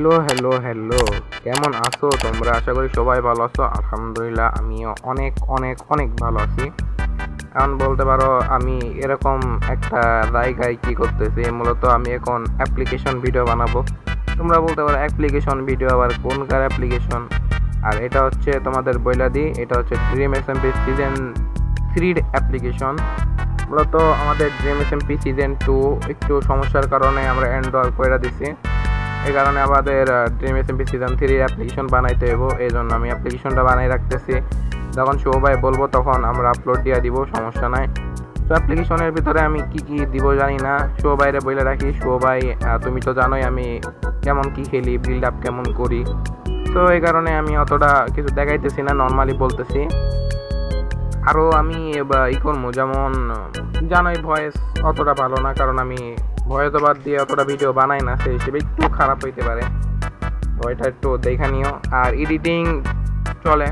Hello hello hello, কেমন আছো তোমরা? আশা করি সবাই ভালো আছো। আলহামদুলিল্লাহ, আমিও অনেক অনেক অনেক ভালো আছি। এখন বলতে পারো আমি এরকম একটা জায়গায় কি করতেছি, মূলত আমি এখন অ্যাপ্লিকেশন ভিডিও বানাবো। তোমরা বলতে পারো অ্যাপ্লিকেশন ভিডিও আবার কোনকার অ্যাপ্লিকেশন? আর এটা হচ্ছে তোমাদের বইলা দিই, এটা হচ্ছে ড্রিম এসএমপি সিজন 3 অ্যাপ্লিকেশন। মূলত আমাদের ড্রিম এসএমপি সিজন 2 একটু সমস্যার কারণে আমরা এন্ড করে দিছি। এই কারণে আমাদের ড্রিম এসএমপি সিজন 3 অ্যাপ্লিকেশন বানাইতে হইব। এই জন্য আমি অ্যাপ্লিকেশনটা বানাই রাখতেছি, যখন সবাই বলবো তখন আমরা আপলোড দিয়ে দিব, সমস্যা নাই। তো অ্যাপ্লিকেশনের ভিতরে আমি কি কি দিব জানি না, সবাইরে বলে রাখি। সবাই তুমি তো জানোই আমি কেমন কি খেলি, বিল্ড আপ কেমন করি। তো এই কারণে আমি অতটা কিছু দেখাইতেছি না, নর্মালি বলতেছি। আরও আমি ই করবো, যেমন জানোই ভয়েস অতটা ভালো না, কারণ আমি ভয়েস ওভার দিয়ে অতটা ভিডিও বানাই না, সেই হিসেবে একটু খারাপ হইতে পারে। তো এটা একটু দেখা নিও। আর এডিটিং চলে,